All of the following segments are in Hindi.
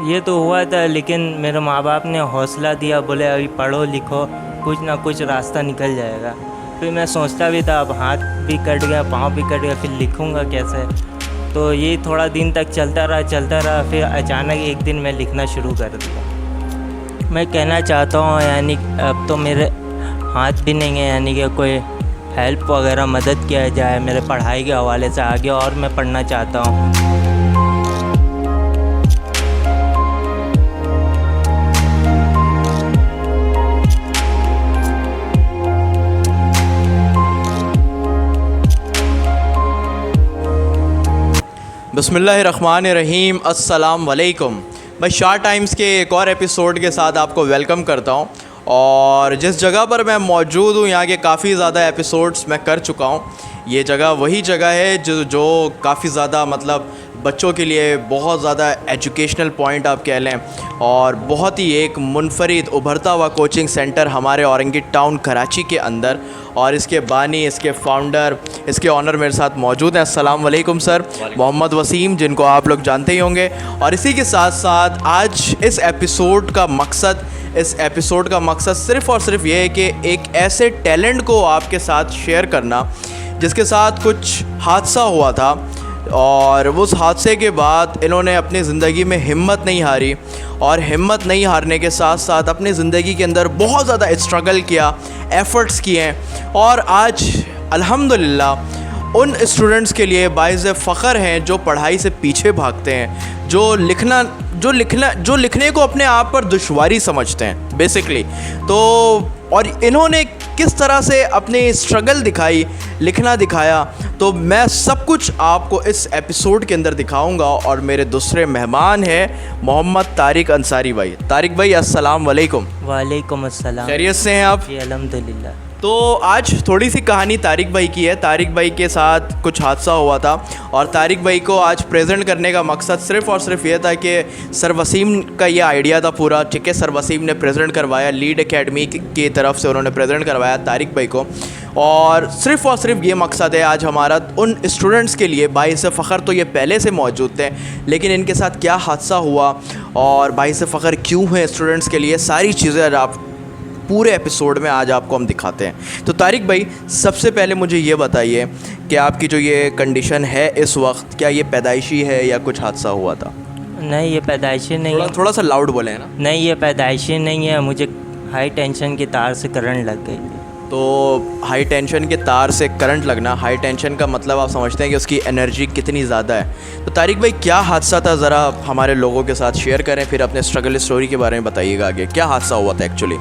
ये तो हुआ था, लेकिन मेरे माँ बाप ने हौसला दिया, बोले अभी पढ़ो लिखो, कुछ ना कुछ रास्ता निकल जाएगा। फिर मैं सोचता भी था, अब हाथ भी कट गया, पाँव भी कट गया, फिर लिखूँगा कैसे। तो ये थोड़ा दिन तक चलता रहा। फिर अचानक एक दिन मैं लिखना शुरू कर दिया। मैं कहना चाहता हूँ, यानी अब तो मेरे हाथ भी नहीं है, यानी कि कोई हेल्प वगैरह मदद किया जाए मेरे पढ़ाई के हवाले से आगे, और मैं पढ़ना चाहता हूँ। बिस्मिल्लाहिर्रहमानिर्रहीम, अस्सलाम वालेकुम। मैं शाह टाइम्स के एक और एपिसोड के साथ आपको वेलकम करता हूं। और जिस जगह पर मैं मौजूद हूं, यहाँ के काफ़ी ज़्यादा एपिसोड्स मैं कर चुका हूं। ये जगह वही जगह है जो काफ़ी ज़्यादा मतलब बच्चों के लिए बहुत ज़्यादा एजुकेशनल पॉइंट आप कह लें, और बहुत ही एक मुनफरिद उभरता हुआ कोचिंग सेंटर हमारे औरंगी टाउन कराची के अंदर। और इसके बानी, इसके फाउंडर, इसके ऑनर मेरे साथ मौजूद हैं। अस्सलाम वालेकुम सर, मोहम्मद वसीम, जिनको आप लोग जानते ही होंगे। और इसी के साथ साथ आज इस एपिसोड का मकसद सिर्फ़ और सिर्फ ये है कि एक ऐसे टैलेंट को आपके साथ शेयर करना जिसके साथ कुछ हादसा हुआ था, और उस हादसे के बाद इन्होंने अपनी ज़िंदगी में हिम्मत नहीं हारी, और हिम्मत नहीं हारने के साथ साथ अपनी ज़िंदगी के अंदर बहुत ज़्यादा स्ट्रगल किया, एफ़र्ट्स किए हैं। और आज अल्हम्दुलिल्लाह उन स्टूडेंट्स के लिए बाइज़ फ़ख्र हैं जो पढ़ाई से पीछे भागते हैं, जो लिखने को अपने आप पर दुश्वारी समझते हैं बेसिकली। तो और इन्होंने किस तरह से अपनी स्ट्रगल दिखाई, लिखना दिखाया, तो मैं सब कुछ आपको इस एपिसोड के अंदर दिखाऊंगा। और मेरे दूसरे मेहमान हैं मोहम्मद तारिक अंसारी भाई। तारिक भाई, अस्सलाम वालेकुम। वालेकुम अस्सलाम। खैरियत से हैं आप? जी अल्हम्दुलिल्लाह। तो आज थोड़ी सी कहानी तारिक भाई की है। तारिक भाई के साथ कुछ हादसा हुआ था, और तारिक भाई को आज प्रेजेंट करने का मकसद सिर्फ़ और सिर्फ ये था कि सर वसीम का ये आइडिया था पूरा, ठीक है। सर वसीम ने प्रेजेंट करवाया, लीड एकेडमी की तरफ से उन्होंने प्रेजेंट करवाया तारिक भाई को। और सिर्फ ये मकसद है आज हमारा उन स्टूडेंट्स के लिए। बाइस फ़ख्र तो ये पहले से मौजूद थे, लेकिन इनके साथ क्या हादसा हुआ और बाइस फ़ख्र क्यों है स्टूडेंट्स के लिए, सारी चीज़ें आप पूरे एपिसोड में आज आपको हम दिखाते हैं। तो तारिक भाई, सबसे पहले मुझे ये बताइए कि आपकी जो ये कंडीशन है इस वक्त, क्या ये पैदाइशी है या कुछ हादसा हुआ था? नहीं, ये पैदाइशी नहीं है। थोड़ा सा लाउड बोले हैं ना। नहीं, ये पैदाइशी नहीं है, मुझे हाई टेंशन की तार से करंट लग गई थी। तो हाई टेंशन के तार से करंट लगना, हाई टेंशन का मतलब आप समझते हैं कि उसकी एनर्जी कितनी ज़्यादा है। तो तारिक भाई, क्या हादसा था, ज़रा हमारे लोगों के साथ शेयर करें, फिर अपने स्ट्रगल स्टोरी के बारे में बताइएगा आगे। क्या हादसा हुआ था एक्चुअली?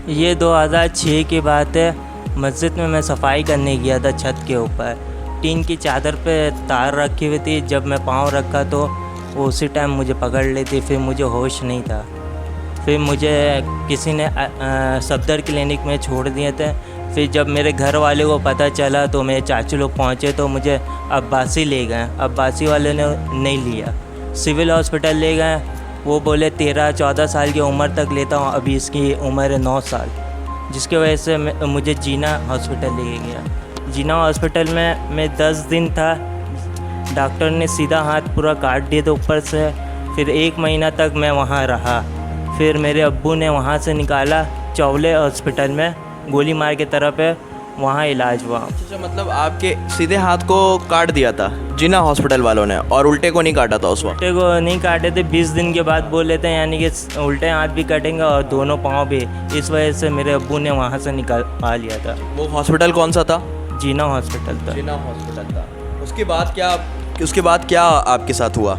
ये 2006 की बात है। मस्जिद में मैं सफाई करने गया था। छत के ऊपर टीन की चादर पे तार रखी हुई थी। जब मैं पाँव रखा तो वो उसी टाइम मुझे पकड़ ली थी। फिर मुझे होश नहीं था। फिर मुझे किसी ने सफदर क्लिनिक में छोड़ दिए थे। फिर जब मेरे घर वाले को पता चला तो मेरे चाचू लोग पहुँचे तो मुझे अब्बासी ले गए। अब्बासी वाले ने नहीं लिया, सिविल हॉस्पिटल ले गए। वो बोले 13-14 साल की उम्र तक लेता हूँ, अभी इसकी उम्र है 9 साल, जिसकी वजह से मुझे जीना हॉस्पिटल ले गया। जीना हॉस्पिटल में मैं 10 दिन था। डॉक्टर ने सीधा हाथ पूरा काट दिया था ऊपर से। फिर 1 महीना तक मैं वहाँ रहा। फिर मेरे अब्बू ने वहाँ से निकाला चौले हॉस्पिटल में, गोली मार के तरफ है, वहाँ इलाज हुआ। अच्छा, मतलब आपके सीधे हाथ को काट दिया था जिना हॉस्पिटल वालों ने, और उल्टे को नहीं काटा था उस वक्त? उल्टे को नहीं काटे थे। 20 दिन के बाद बोले थे, यानी कि उल्टे हाथ भी कटेंगे और दोनों पाँव भी। इस वजह से मेरे अब्बू ने वहाँ से निकाल लिया था। वो हॉस्पिटल कौन सा था? जीना हॉस्पिटल था। जीना हॉस्पिटल था। उसके बाद क्या आपके साथ हुआ?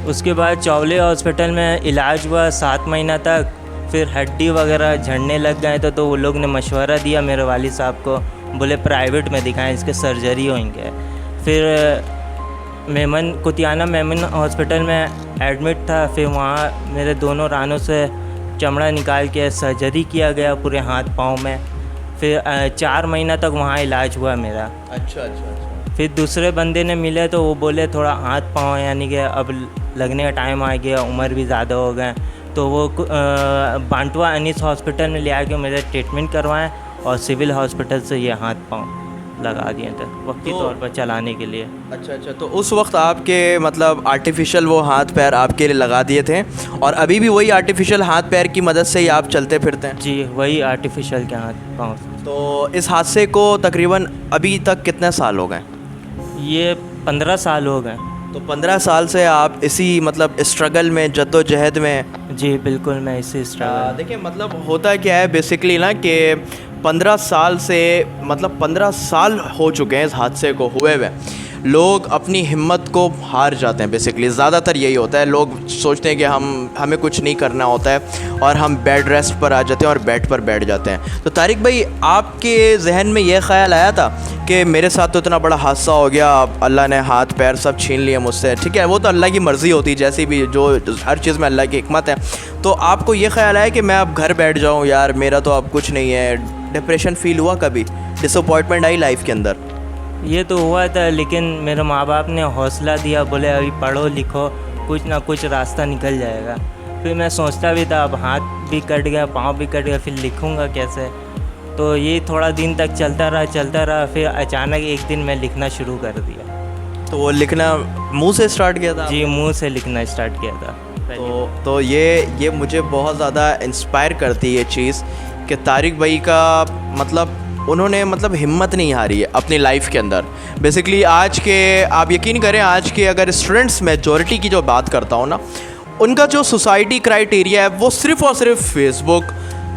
उसके बाद चौले हॉस्पिटल में इलाज हुआ 7 महीना तक। फिर हड्डी वगैरह झड़ने लग गए थे, तो वो लोग ने मशवरा दिया मेरे वालिद साहब को, बोले प्राइवेट में दिखाएं, इसके सर्जरी होंगे। फिर कुतियाना मेमन हॉस्पिटल में एडमिट था। फिर वहाँ मेरे दोनों रानों से चमड़ा निकाल के सर्जरी किया गया पूरे हाथ पाँव में। फिर 4 महीना तक वहाँ इलाज हुआ मेरा। अच्छा। फिर दूसरे बंदे ने मिले तो वो बोले थोड़ा हाथ पाँव यानी कि अब लगने का टाइम आ गया, उम्र भी ज़्यादा हो गए, तो वो बांटवा अनीस हॉस्पिटल में ले आके मेरा ट्रीटमेंट करवाएं, और सिविल हॉस्पिटल से ये हाथ पाँव लगा दिए थे वक्ती तो- तौर पर चलाने के लिए। अच्छा, तो उस वक्त आपके मतलब आर्टिफिशियल वो हाथ पैर आपके लिए लगा दिए थे, और अभी भी वही आर्टिफिशियल हाथ पैर की मदद से ही आप चलते फिरते हैं? जी, वही आर्टिफिशियल के हाथ पाँव। तो इस हादसे को तकरीबन अभी तक कितने साल हो गए? ये 15 साल हो गए। तो 15 साल से आप इसी मतलब स्ट्रगल में, जद्दोजहद में? जी बिल्कुल, मैं इसी स्ट्रगल। देखिए मतलब होता क्या है बेसिकली ना कि 15 साल से मतलब 15 साल हो चुके हैं इस हादसे को हुए हुए। लोग अपनी हिम्मत को हार जाते हैं बेसिकली, ज़्यादातर यही होता है। लोग सोचते हैं कि हमें कुछ नहीं करना होता है और हम बेड रेस्ट पर आ जाते हैं और बेड पर बैठ जाते हैं। तो तारिक भाई, आपके जहन में ये ख्याल आया था कि मेरे साथ तो इतना बड़ा हादसा हो गया, अल्लाह ने हाथ पैर सब छीन लिए मुझसे? ठीक है, वो तो अल्लाह की मर्ज़ी होती है, जैसी भी जो हर चीज़ में अल्लाह की हिकमत है। तो आपको ये ख्याल आया कि मैं अब घर बैठ जाऊँ, यार मेरा तो अब कुछ नहीं है? डिप्रेशन फील हुआ कभी? डिसअपॉइंटमेंट आई लाइफ के अंदर? ये तो हुआ था, लेकिन मेरे माँ बाप ने हौसला दिया, बोले अभी पढ़ो लिखो, कुछ ना कुछ रास्ता निकल जाएगा। फिर मैं सोचता भी था, अब हाथ भी कट गया, पाँव भी कट गया, फिर लिखूँगा कैसे? तो ये थोड़ा दिन तक चलता रहा। फिर अचानक एक दिन मैं लिखना शुरू कर दिया। तो वो लिखना मुंह से स्टार्ट किया था? जी, मुंह से लिखना स्टार्ट किया था। तो ये मुझे बहुत ज़्यादा इंस्पायर करती है ये चीज़ कि तारिक भाई का मतलब उन्होंने मतलब हिम्मत नहीं हारी है अपनी लाइफ के अंदर। बेसिकली आज के, आप यकीन करें, आज के अगर स्टूडेंट्स मेजॉरिटी की जो बात करता हूँ ना, उनका जो सोसाइटी क्राइटेरिया है वो सिर्फ़ और सिर्फ फेसबुक,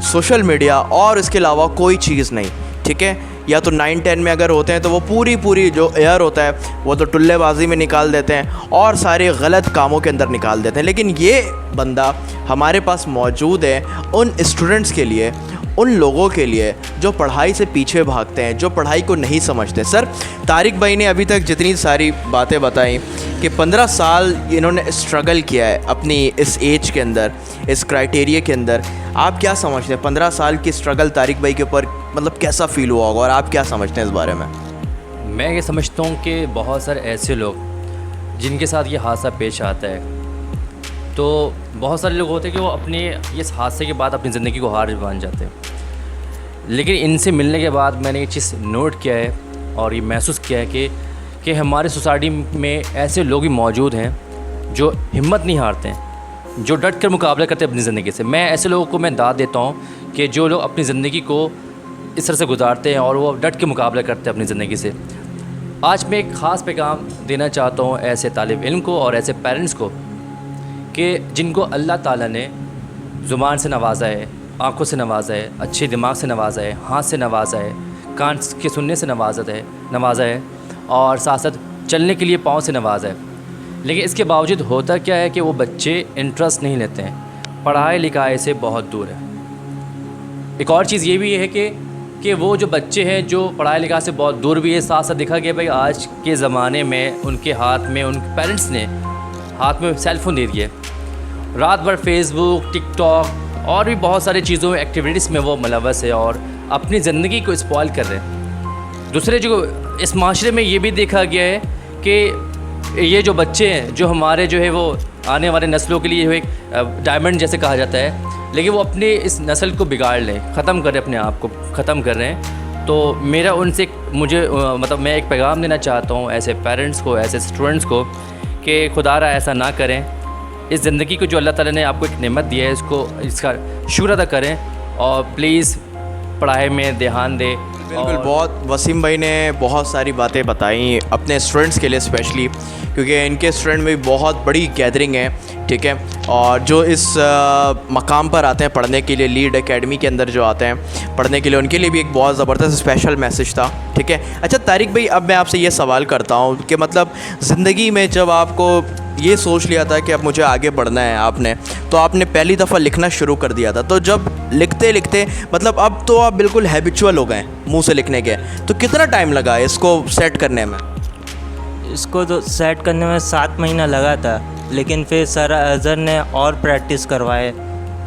सोशल मीडिया और इसके अलावा कोई चीज़ नहीं। ठीक है, या तो 9-10 में अगर होते हैं तो वो पूरी जो एयर होता है वो तो टुल्लेबाजी में निकाल देते हैं और सारे गलत कामों के अंदर निकाल देते हैं। लेकिन ये बंदा हमारे पास मौजूद है उन स्टूडेंट्स के लिए, उन लोगों के लिए जो पढ़ाई से पीछे भागते हैं, जो पढ़ाई को नहीं समझते। सर, तारिक भाई ने अभी तक जितनी सारी बातें बताई कि 15 साल इन्होंने स्ट्रगल किया है अपनी इस एज के अंदर, इस क्राइटेरिया के अंदर, आप क्या समझते हैं 15 साल की स्ट्रगल तारिक भाई के ऊपर मतलब कैसा फील हुआ होगा, और आप क्या समझते हैं इस बारे में? मैं ये समझता हूँ कि बहुत सारे ऐसे लोग जिनके साथ ये हादसा पेश आता है, तो बहुत सारे लोग होते हैं कि वो अपने इस हादसे के बाद अपनी ज़िंदगी को हार मान जाते हैं। लेकिन इनसे मिलने के बाद मैंने ये चीज़ नोट किया है और ये महसूस किया है कि हमारे सोसाइटी में ऐसे लोग भी मौजूद हैं जो हिम्मत नहीं हारते हैं, जो डट कर मुकाबला करते हैं अपनी ज़िंदगी से। मैं ऐसे लोगों को मैं दाद देता हूँ कि जो लोग अपनी ज़िंदगी को इस तरह से गुजारते हैं और वो डट के मुकाबला करते हैं अपनी ज़िंदगी से। आज मैं एक ख़ास पैगाम देना चाहता हूँ ऐसे तालिब इल्म को और ऐसे पेरेंट्स को कि जिनको अल्लाह ताला ने ज़ुबान से नवाजा है, आँखों से नवाजा है, अच्छे दिमाग से नवाजा है, हाथ से नवाजा है, कान के सुनने से नवाजा है और साथ साथ चलने के लिए पाँव से नवाजा है। लेकिन इसके बावजूद होता क्या है कि वो बच्चे इंटरेस्ट नहीं लेते हैं, पढ़ाई लिखाई से बहुत दूर है। एक और चीज़ ये भी है कि वो जो बच्चे हैं जो पढ़ाई लिखाई से बहुत दूर भी है, साथ साथ देखा गया भाई आज के ज़माने में उनके हाथ में, उनके पेरेंट्स ने हाथ में सेलफ़ोन दे दिए, रात भर फेसबुक, टिकटॉक और भी बहुत सारी चीज़ों में, एक्टिविटीज़ में वो मुलव्वस है और अपनी ज़िंदगी को स्पॉइल कर रहे हैं। दूसरे जो इस माशरे में ये भी देखा गया है कि ये जो बच्चे हैं जो हमारे जो है वो आने वाले नस्लों के लिए वो एक डायमंड जैसे कहा जाता है, लेकिन वो अपने इस नस्ल को बिगाड़ लें, ख़त्म कर रहे हैं, अपने आप को ख़त्म कर रहे हैं। तो मेरा उनसे मुझे मतलब मैं एक पैगाम देना चाहता हूँ ऐसे पेरेंट्स को, ऐसे स्टूडेंट्स को कि खुदारा ऐसा ना करें। इस ज़िंदगी को जो अल्लाह ताला ने आपको एक नेमत दिया है इसको, इसका शुक्र अदा करें और प्लीज़ पढ़ाई में ध्यान दें। बिल्कुल, बहुत वसीम भाई ने बहुत सारी बातें बताई अपने स्टूडेंट्स के लिए स्पेशली, क्योंकि इनके स्टूडेंट में बहुत बड़ी गैदरिंग है। ठीक है, और जो इस मकाम पर आते हैं पढ़ने के लिए, लीड एकेडमी के अंदर जो आते हैं पढ़ने के लिए, उनके लिए भी एक बहुत ज़बरदस्त स्पेशल मैसेज था। ठीक है, अच्छा तारिक भाई, अब मैं आपसे ये सवाल करता हूँ कि मतलब ज़िंदगी में जब आपको ये सोच लिया था कि अब मुझे आगे बढ़ना है आपने, तो आपने पहली दफ़ा लिखना शुरू कर दिया था, तो जब लिखते लिखते मतलब अब तो आप बिल्कुल हैबिचुअल हो गए मुंह से लिखने के, तो कितना टाइम लगा इसको सेट करने में? इसको तो सेट करने में 7 महीना लगा था, लेकिन फिर सर अज़हर ने और प्रैक्टिस करवाए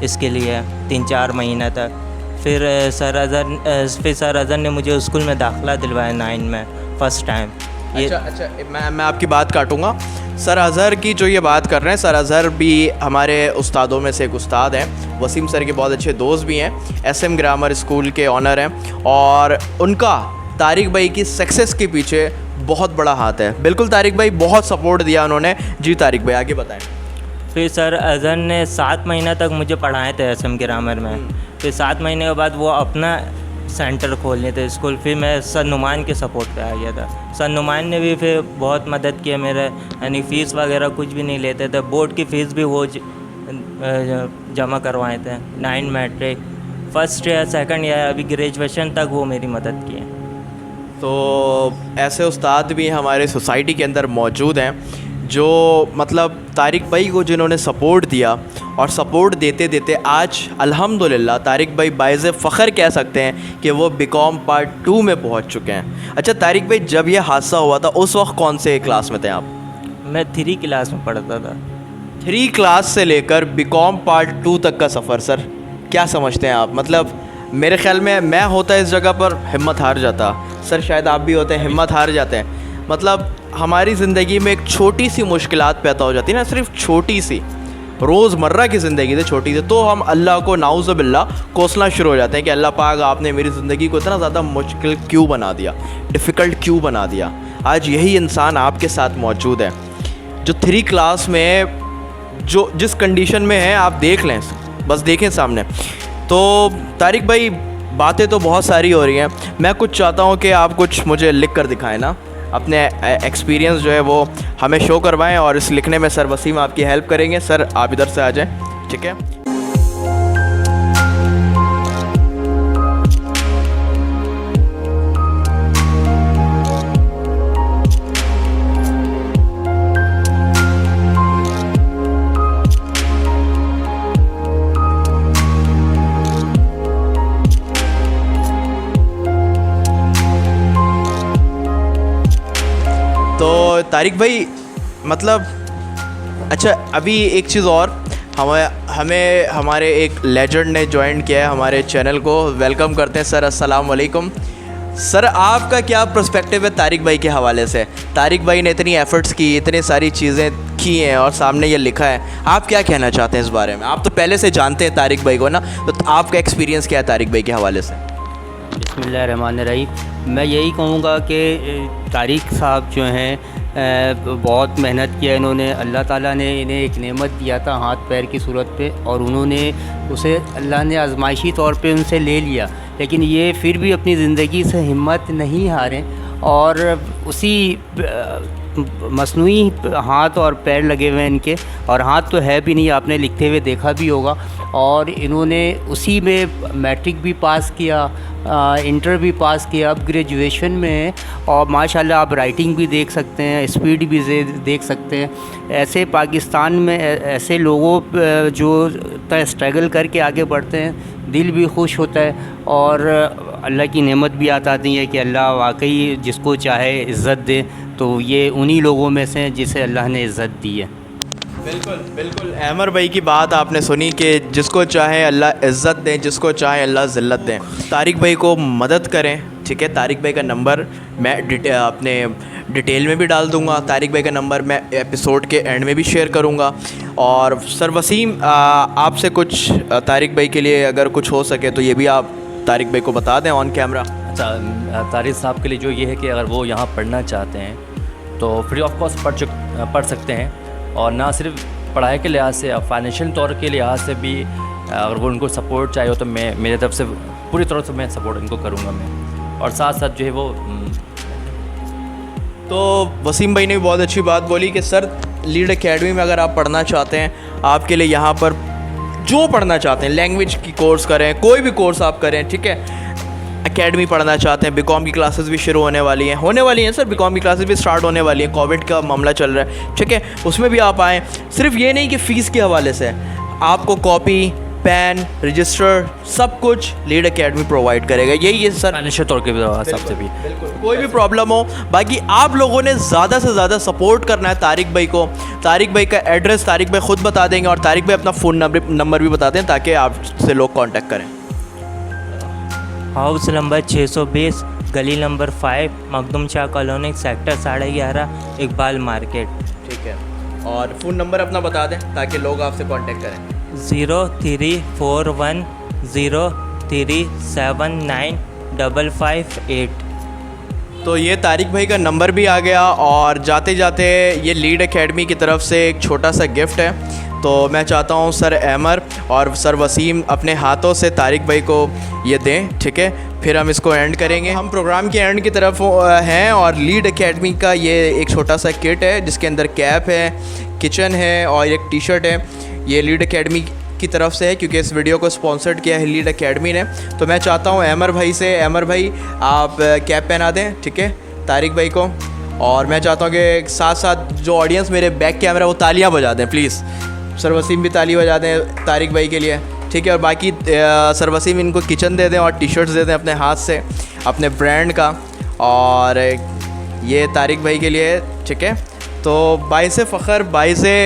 इसके लिए 3-4 महीना तक। फिर सर अज़हर ने मुझे स्कूल में दाखिला दिलवाया 9 में फ़र्स्ट टाइम। अच्छा, मैं आपकी बात काटूंगा। सर अज़हर की जो ये बात कर रहे हैं, सर अज़हर भी हमारे उस्तादों में से एक उस्ताद हैं, वसीम सर के बहुत अच्छे दोस्त भी हैं, SM ग्रामर स्कूल के ऑनर हैं, और उनका तारिक भाई की सक्सेस के पीछे बहुत बड़ा हाथ है। बिल्कुल तारिक भाई, बहुत सपोर्ट दिया उन्होंने। जी तारिक भाई आगे बताएं। फिर सर अजहर ने 7 महीना तक मुझे पढ़ाए थे SM ग्रामर में। फिर 7 महीने के बाद वो अपना सेंटर खोलने थे स्कूल, फिर मैं सर नुमान के सपोर्ट पे आ गया था। सर नुमान ने भी फिर बहुत मदद की मेरे, यानी फ़ीस वगैरह कुछ भी नहीं लेते थे। बोर्ड की फ़ीस भी वो जमा करवाए थे। 9 matric, first year, second year, अभी ग्रेजुएशन तक वो मेरी मदद की है। तो ऐसे उस्ताद भी हमारे सोसाइटी के अंदर मौजूद हैं जो मतलब तारिक भाई को जिन्होंने सपोर्ट दिया, और सपोर्ट देते देते आज अल्हम्दुलिल्लाह तारिक भाई बाइज़ फ़ख्र कह सकते हैं कि वो BCom पार्ट 2 में पहुंच चुके हैं। अच्छा तारिक भाई, जब ये हादसा हुआ था उस वक्त कौन से क्लास में थे आप? मैं 3 क्लास में पढ़ता था। 3 क्लास से लेकर BCom पार्ट 2 तक का सफ़र, सर क्या समझते हैं आप? मतलब मेरे ख्याल में मैं होता इस जगह पर हिम्मत हार जाता, सर शायद आप भी होते हैं हिम्मत हार जाते हैं। मतलब हमारी ज़िंदगी में एक छोटी सी मुश्किलात पैदा हो जाती है ना, सिर्फ छोटी सी, रोज़मर्रा की ज़िंदगी से छोटी से, तो हम अल्लाह को नाउज़ुबिल्लाह कोसना शुरू हो जाते हैं कि अल्लाह पाक आपने मेरी ज़िंदगी को इतना ज़्यादा मुश्किल क्यों बना दिया, डिफ़िकल्ट क्यों बना दिया। आज यही इंसान आपके साथ मौजूद है जो 3 क्लास में जो जिस कंडीशन में है, आप देख लें, बस देखें सामने। तो तारिक भाई बातें तो बहुत सारी हो रही हैं, मैं कुछ चाहता हूँ कि आप कुछ मुझे लिख कर दिखाएं ना, अपने एक्सपीरियंस जो है वो हमें शो करवाएं, और इस लिखने में सर वसीम आपकी हेल्प करेंगे। सर आप इधर से आ जाएं, ठीक है। तो तारिक भाई मतलब अच्छा, अभी एक चीज़ और, हमें हमारे एक लेजेंड ने ज्वाइन किया है हमारे चैनल को। वेलकम करते हैं सर, अस्सलाम वालेकुम। सर आपका क्या पर्सपेक्टिव है तारिक भाई के हवाले से? तारिक भाई ने इतनी एफ़र्ट्स की, इतनी सारी चीज़ें की हैं और सामने ये लिखा है, आप क्या कहना चाहते हैं इस बारे में? आप तो पहले से जानते हैं तारिक भाई को ना, तो आपका एक्सपीरियंस क्या है तारिक भाई के हवाले से? बिस्मिल्लाहिर्रहमानिर्रहीम। मैं यही कहूँगा कि तारिक साहब जो हैं बहुत मेहनत किया इन्होंने। अल्लाह ताला ने इन्हें एक नेमत दिया था हाथ पैर की सूरत पे, और उन्होंने उसे अल्लाह ने आजमाइशी तौर पे उनसे ले लिया, लेकिन ये फिर भी अपनी ज़िंदगी से हिम्मत नहीं हारे और उसी मसनूई हाथ और पैर लगे हुए हैं इनके, और हाथ तो है भी नहीं, आपने लिखते हुए देखा भी होगा। और इन्होंने उसी में मैट्रिक भी पास किया, इंटर भी पास किया, अब ग्रेजुएशन में है, और माशाल्लाह आप राइटिंग भी देख सकते हैं, स्पीड भी देख सकते हैं। ऐसे पाकिस्तान में ऐसे लोगों जो इतना स्ट्रगल करके आगे बढ़ते हैं, दिल भी खुश होता है, और अल्लाह की नेमत भी आती है कि अल्लाह वाकई जिसको चाहे इज़्ज़त दे, तो ये उन्हीं लोगों में से हैं जिसे अल्लाह ने इज़्ज़त दी है। बिल्कुल बिल्कुल, अहमर भाई की बात आपने सुनी कि जिसको चाहे अल्लाह इज़्ज़त दें, जिसको चाहे अल्लाह ज़िल्लत दें। तारिक भाई को मदद करें, ठीक है। तारिक भाई का नंबर मैं अपने डिटेल में भी डाल दूंगा, तारिक भाई का नंबर मैं एपिसोड के एंड में भी शेयर करूंगा। और सर वसीम, आपसे कुछ तारिक भाई के लिए अगर कुछ हो सके तो ये भी आप तारिक भाई को बता दें ऑन कैमरा। अच्छा, तारिक साहब के लिए जो ये है कि अगर वो यहाँ पढ़ना चाहते हैं तो फ्री ऑफ कॉस्ट पढ़ सकते हैं, और ना सिर्फ पढ़ाई के लिहाज से, फाइनेंशियल तौर के लिहाज से भी अगर वो उनको सपोर्ट चाहिए हो तो मैं मेरे तरफ से पूरी तरह से मैं सपोर्ट इनको करूँगा मैं, और साथ साथ जो है वो तो वसीम भाई ने भी बहुत अच्छी बात बोली कि सर लीड एकेडमी में अगर आप पढ़ना चाहते हैं, आपके लिए यहाँ पर जो पढ़ना चाहते हैं, लैंग्वेज की कोर्स करें, कोई भी कोर्स आप करें, ठीक है। एकेडमी पढ़ना चाहते हैं, BCom की क्लासेस भी शुरू होने वाली हैं सर, BCom की क्लासेस भी स्टार्ट होने वाली हैं, कोविड का मामला चल रहा है, ठीक है, उसमें भी आप आएँ। सिर्फ ये नहीं कि फ़ीस के हवाले से, आपको कॉपी, पेन, रजिस्टर, सब कुछ लीड एकेडमी प्रोवाइड करेगा। यही है सर, फाइनेंशियल तौर के हिसाब से भी कोई भी प्रॉब्लम हो। बाकी आप लोगों ने ज़्यादा से ज़्यादा सपोर्ट करना है तारिक भाई को। तारिक भाई का एड्रेस तारिक भाई ख़ुद बता देंगे, और तारिक भाई अपना फ़ोन नंबर भी बता दें ताकि आपसे लोग कांटेक्ट करें। हाउस नंबर 620, गली number 5, Makhdoom Shah colony, sector 11.5, Iqbal market. ठीक है, और फ़ोन नंबर अपना बता दें ताकि लोग आपसे कांटेक्ट करें। 034103795558। तो ये तारिक भाई का नंबर भी आ गया और जाते जाते ये लीड एकेडमी की तरफ से एक छोटा सा गिफ्ट है। तो मैं चाहता हूँ सर अहमर और सर वसीम अपने हाथों से तारिक भाई को ये दें, ठीक है, फिर हम इसको एंड करेंगे। हम प्रोग्राम के एंड की तरफ हैं और लीड एकेडमी का ये एक छोटा सा किट है जिसके अंदर कैप है, किचन है और एक टी शर्ट है। ये लीड एकेडमी की तरफ से है क्योंकि इस वीडियो को स्पॉन्सर्ड किया है लीड एकेडमी ने। तो मैं चाहता हूँ अमर भाई से, अमर भाई आप कैप पहना दें, ठीक है, तारिक भाई को। और मैं चाहता हूँ कि साथ साथ जो ऑडियंस मेरे बैक कैमरा वो तालियाँ बजा दें प्लीज़। सर वसीम भी ताली बजा दें तारिक भाई के लिए, ठीक है। और बाकी सर वसीम इनको किचन दे दें और टी शर्ट्स दे दें अपने हाथ से, अपने ब्रांड का। और ये तारिक भाई के लिए, ठीक है। तो बाइसे फ़ख्र, बाइसे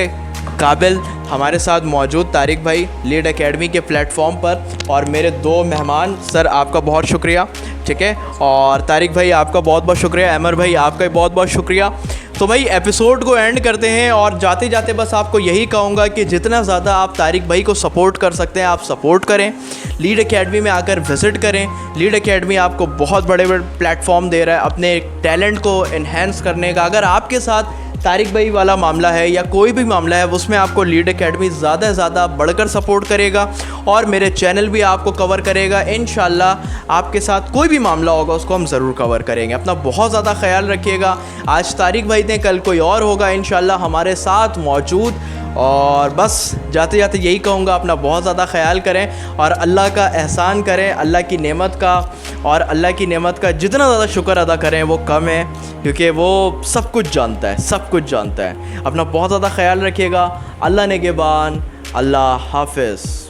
काबिल हमारे साथ मौजूद तारिक भाई लीड एकेडमी के प्लेटफॉर्म पर, और मेरे दो मेहमान। सर आपका बहुत शुक्रिया, ठीक है, और तारिक भाई आपका बहुत बहुत शुक्रिया, अमर भाई आपका बहुत बहुत शुक्रिया। तो भाई एपिसोड को एंड करते हैं और जाते जाते बस आपको यही कहूँगा कि जितना ज़्यादा आप तारिक भाई को सपोर्ट कर सकते हैं आप सपोर्ट करें। लीड एकेडमी में आकर विज़िट करें। लीड एकेडमी आपको बहुत बड़े बड़े प्लेटफॉर्म दे रहा है अपने टैलेंट को इन्हेंस करने का। अगर आपके साथ तारिक भाई वाला मामला है या कोई भी मामला है उसमें आपको लीड एकेडमी ज़्यादा से ज़्यादा बढ़कर सपोर्ट करेगा और मेरे चैनल भी आपको कवर करेगा। इंशाल्लाह आपके साथ कोई भी मामला होगा उसको हम ज़रूर कवर करेंगे। अपना बहुत ज़्यादा ख्याल रखिएगा। आज तारिक भाई थे, कल कोई और होगा इंशाल्लाह हमारे साथ मौजूद। और बस जाते जाते यही कहूँगा, अपना बहुत ज़्यादा ख्याल करें और अल्लाह का एहसान करें, अल्लाह की नेमत का, और अल्लाह की नेमत का जितना ज़्यादा शुक्र अदा करें वो कम है क्योंकि वो सब कुछ जानता है, सब कुछ जानता है। अपना बहुत ज़्यादा ख्याल रखिएगा। अल्लाह नेगेबान, अल्लाह हाफ़िज़।